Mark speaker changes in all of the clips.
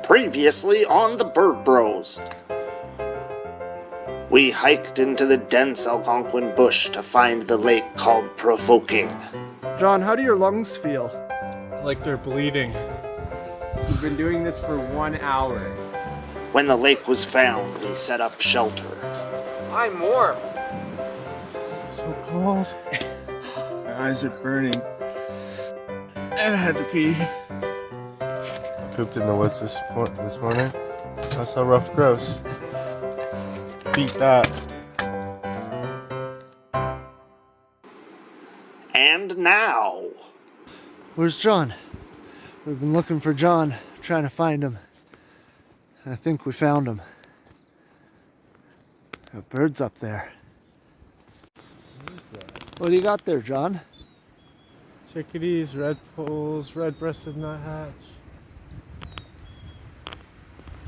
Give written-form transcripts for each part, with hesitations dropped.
Speaker 1: Previously on the Bird Bros. We hiked into the dense Algonquin bush to find the lake called Provoking.
Speaker 2: John, how do your lungs feel?
Speaker 3: Like they're bleeding.
Speaker 4: We've been doing this for 1 hour.
Speaker 1: When the lake was found, we set up shelter.
Speaker 4: I'm warm.
Speaker 2: So cold. My eyes are burning. And I had to pee.
Speaker 3: I pooped in the woods this morning. That's how rough gross. Beat that.
Speaker 1: And now...
Speaker 2: Where's John? We've been looking for John, trying to find him. I think we found him. A bird's up there.
Speaker 3: What is that?
Speaker 2: What do you got there, John?
Speaker 3: Chickadees, red poles, red-breasted nuthatch.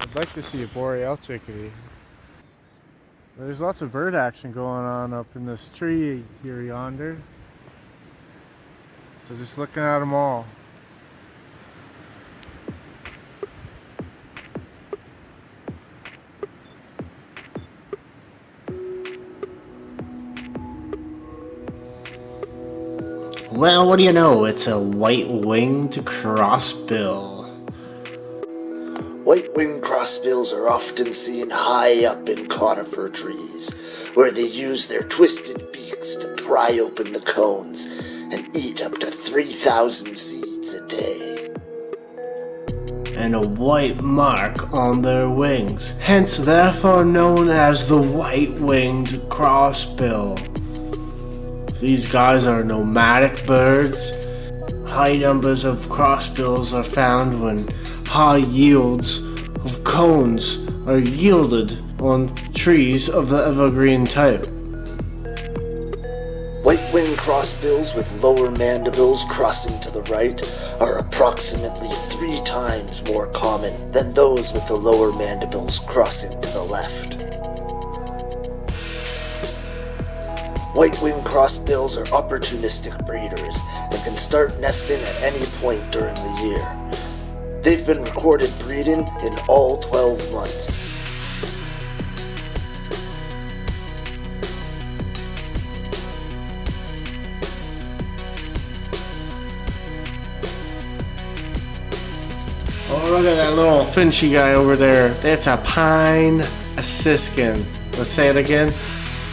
Speaker 3: I'd like to see a boreal chickadee. There's lots of bird action going on up in this tree here yonder. So just looking at them all.
Speaker 5: Well, what do you know? It's a white-winged crossbill.
Speaker 1: White-winged crossbills are often seen high up in conifer trees, where they use their twisted beaks to pry open the cones and eat up to 3,000 seeds a day.
Speaker 5: And a white mark on their wings, hence therefore known as the white-winged crossbill. These guys are nomadic birds. High numbers of crossbills are found when high yields of cones are yielded on trees of the evergreen type.
Speaker 1: White-winged crossbills with lower mandibles crossing to the right are approximately 3 times more common than those with the lower mandibles crossing to the left. White-winged crossbills are opportunistic breeders and can start nesting at any point during the year. They've been recorded breeding in all 12 months.
Speaker 5: Oh, look at that little finchy guy over there. That's a pine siskin. Let's say it again.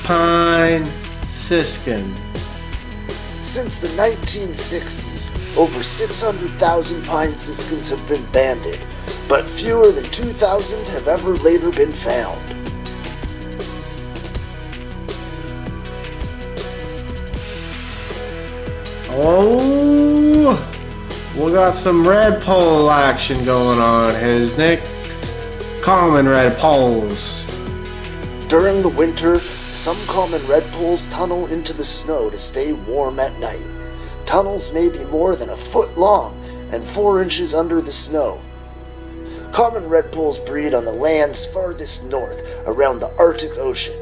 Speaker 5: Pine siskin.
Speaker 1: Since the 1960s, over 600,000 pine siskins have been banded, but fewer than 2,000 have ever later been found.
Speaker 5: Oh, we got some red pole action going on, Nick. Common red poles.
Speaker 1: During the winter, some common redpolls tunnel into the snow to stay warm at night. Tunnels may be more than 1 foot long and 4 inches under the snow. Common redpolls breed on the lands farthest north around the Arctic Ocean.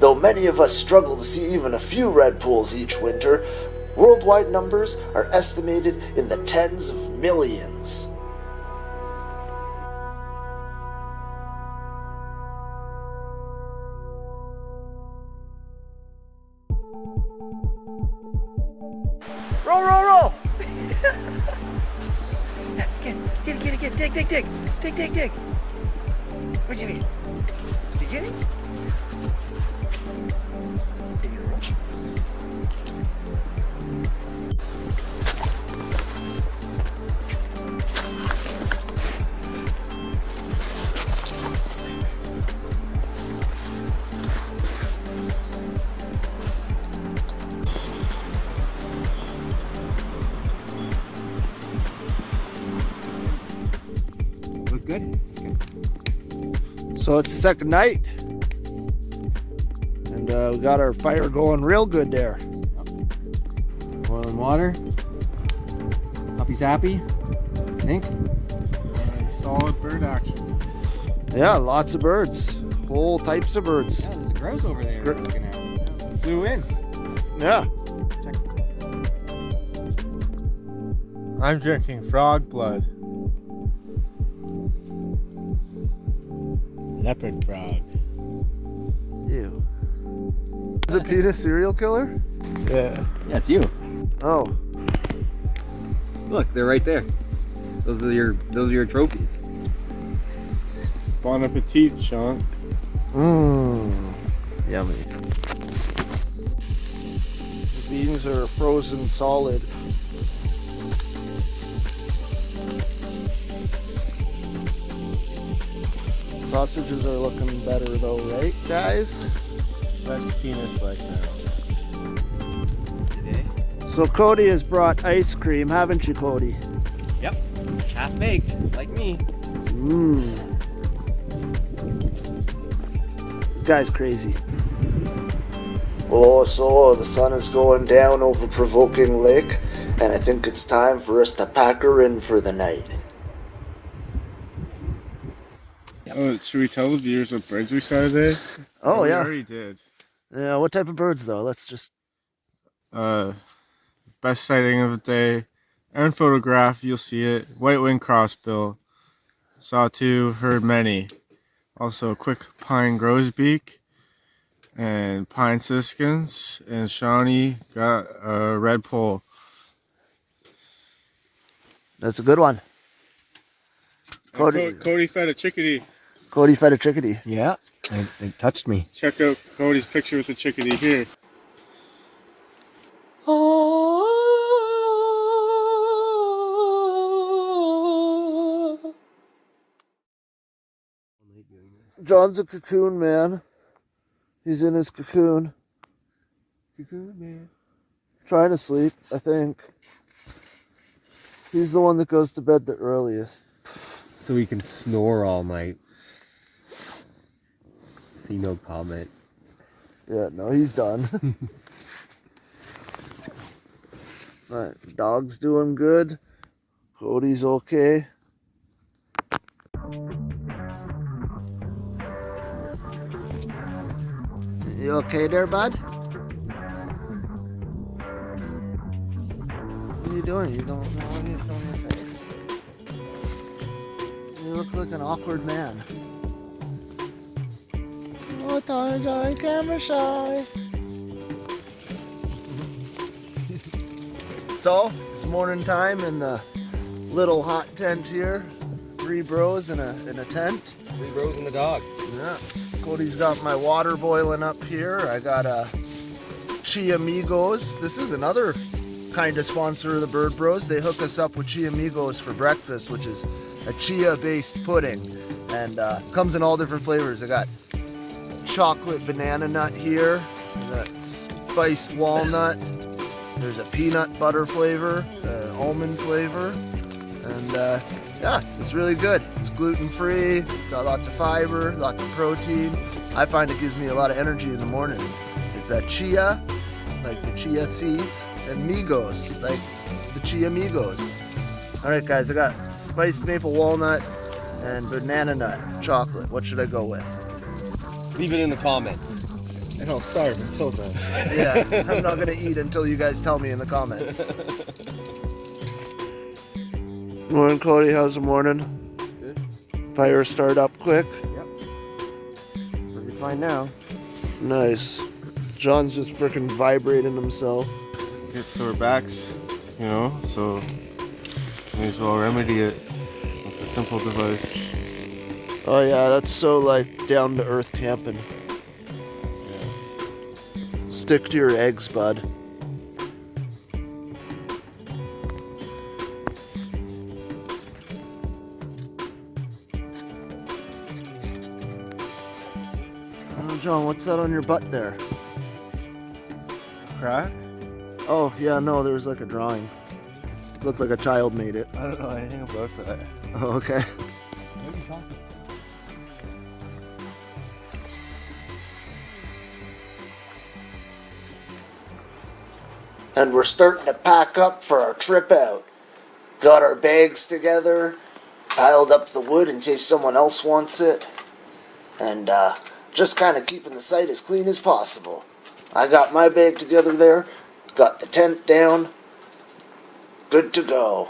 Speaker 1: Though many of us struggle to see even a few redpolls each winter, worldwide numbers are estimated in the tens of millions.
Speaker 4: Roll, roll, roll! Get it, dig. What'd you need? Did you get it? Did you roll? Look good?
Speaker 2: So it's the second night. And we got our fire going real good there.
Speaker 4: Boiling water. Puppy's happy. I think.
Speaker 3: Solid bird action.
Speaker 2: Yeah, lots of birds. Whole types of birds.
Speaker 4: Yeah, there's a grouse over there we're looking at. Flew in.
Speaker 2: Yeah.
Speaker 3: I'm drinking frog blood. leopard frog.
Speaker 2: Ew. Is it Pete a serial killer?
Speaker 3: Yeah.
Speaker 6: Yeah, it's you.
Speaker 2: Oh.
Speaker 6: Look, they're right there. Those are your trophies.
Speaker 3: Bon appetit, Sean.
Speaker 2: Mmm. Yummy. The beans are frozen solid. Sausages are looking better though, right, guys?
Speaker 3: Less penis like now.
Speaker 6: Today?
Speaker 2: So Cody has brought ice cream, haven't you, Cody?
Speaker 6: Yep. Half baked, like me.
Speaker 2: Mmm. This guy's crazy.
Speaker 1: Oh, so the sun is going down over Provoking Lake, and I think it's time for us to pack her in for the night.
Speaker 3: Oh, should we tell the viewers what birds we saw today?
Speaker 2: Oh,
Speaker 3: We
Speaker 2: yeah.
Speaker 3: already did.
Speaker 2: Yeah, what type of birds though? Let's just...
Speaker 3: Best sighting of the day. And photograph, you'll see it. White-winged Crossbill. Saw 2, heard many. Also, quick pine grosbeak and pine siskins. And Shawnee got a red pole.
Speaker 2: That's a good one. Cody,
Speaker 3: Cody fed a chickadee.
Speaker 2: Cody fed a chickadee.
Speaker 6: Yeah. It touched me.
Speaker 3: Check out Cody's picture with the chickadee here.
Speaker 2: John's a cocoon man. He's in his cocoon.
Speaker 6: Cocoon man.
Speaker 2: Trying to sleep, I think. He's the one that goes to bed the earliest.
Speaker 6: So we can snore all night. See no comment.
Speaker 2: Yeah, no, he's done. Alright, dog's doing good. Cody's okay. You okay there, bud? What are you doing? You don't know what you're doing your face. You look like an awkward man. Oh, Tony, camera shy. So, it's morning time in the little hot tent here. 3 bros in a tent.
Speaker 6: 3 bros and the dog.
Speaker 2: Yeah. Cody's got my water boiling up here. I got a Chia Migos. This is another kind of sponsor of the Bird Bros. They hook us up with Chia Migos for breakfast, which is a chia-based pudding. And comes in all different flavors. I got chocolate banana nut here. I got spiced walnut. There's a peanut butter flavor, almond flavor. And yeah, it's really good. It's gluten-free, got lots of fiber, lots of protein. I find it gives me a lot of energy in the morning. It's that chia, like the chia seeds, and Migos, like the Chia Migos. All right, guys, I got spiced maple walnut and banana nut chocolate. What should I go with?
Speaker 6: Leave it in the comments.
Speaker 3: And I'll starve until then.
Speaker 2: Yeah, I'm not gonna eat until you guys tell me in the comments. Morning, Cody. How's the morning?
Speaker 6: Good.
Speaker 2: Fire start up quick.
Speaker 6: Yep. Pretty fine now.
Speaker 2: Nice. John's just freaking vibrating himself.
Speaker 3: Get sore backs, you know, so may as well remedy it with a simple device.
Speaker 2: Oh yeah, that's so like down to earth camping. Stick to your eggs, bud. Oh, John, what's that on your butt there?
Speaker 3: Crack?
Speaker 2: Oh, yeah, no, there was like a drawing. Looked like a child made it.
Speaker 3: I don't know anything about that.
Speaker 2: Oh, okay.
Speaker 1: And we're starting to pack up for our trip out. Got our bags together, piled up the wood in case someone else wants it, and just kind of keeping the site as clean as possible. I got my bag together there, got the tent down, good to go.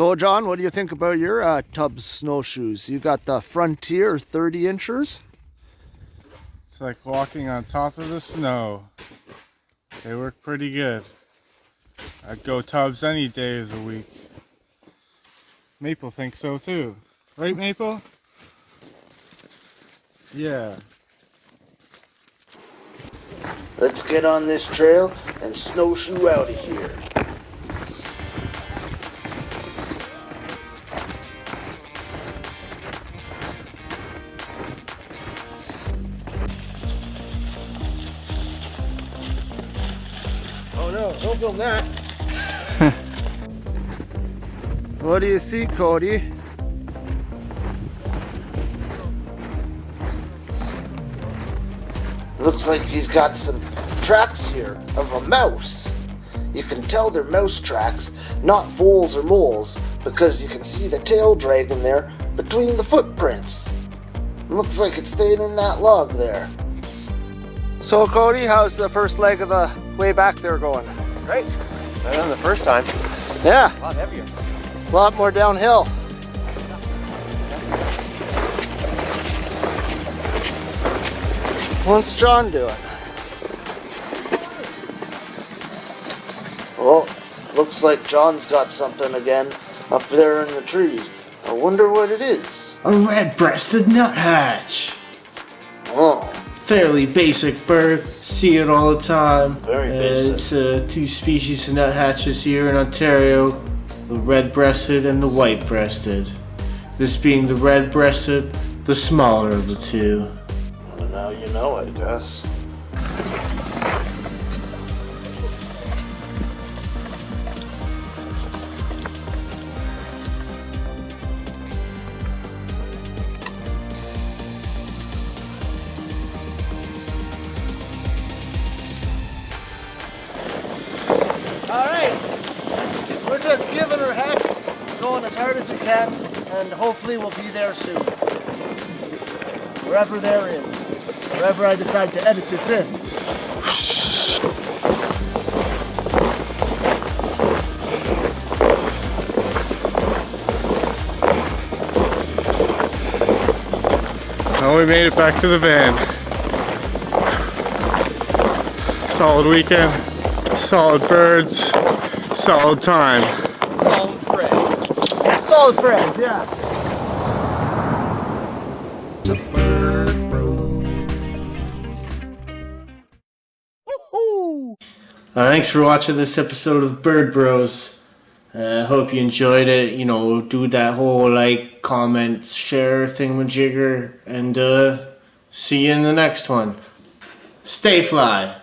Speaker 2: So, John, what do you think about your Tubbs snowshoes? You got the Frontier 30 inchers.
Speaker 3: It's like walking on top of the snow. They work pretty good. I'd go Tubbs any day of the week. Maple thinks so too. Right, Maple? Yeah.
Speaker 1: Let's get on this trail and snowshoe out of here.
Speaker 2: Oh no, don't film that. What do you see, Cody?
Speaker 1: Looks like he's got some tracks here of a mouse. You can tell they're mouse tracks, not voles or moles, because you can see the tail dragging there between the footprints. Looks like it's staying in that log there.
Speaker 2: So, Cody, how's the first leg of the way back there going?
Speaker 4: Great. Better than the first time.
Speaker 2: Yeah,
Speaker 4: A lot heavier.
Speaker 2: a lot more downhill. What's John doing?
Speaker 1: Well, looks like John's got something again up there in the tree. I wonder what it is.
Speaker 5: A red-breasted nuthatch.
Speaker 1: Oh,
Speaker 5: Fairly basic bird. See it all the time.
Speaker 1: Very basic.
Speaker 5: It's two species of nuthatches here in Ontario. The red-breasted and the white-breasted. This being the red-breasted, the smaller of the two.
Speaker 1: well, now you know, I guess.
Speaker 2: Alright, we're just giving her heck, going as hard as we can, and hopefully we'll be there soon. Wherever there is, wherever I decide to edit this in.
Speaker 3: Well, we made it back to the van. Solid weekend, solid birds, solid time.
Speaker 2: Solid thread. Solid threads, yeah.
Speaker 5: Thanks for watching this episode of Bird Bros. I hope you enjoyed it. You know, do that whole like, comment, share thingamajigger, and see you in the next one. Stay fly.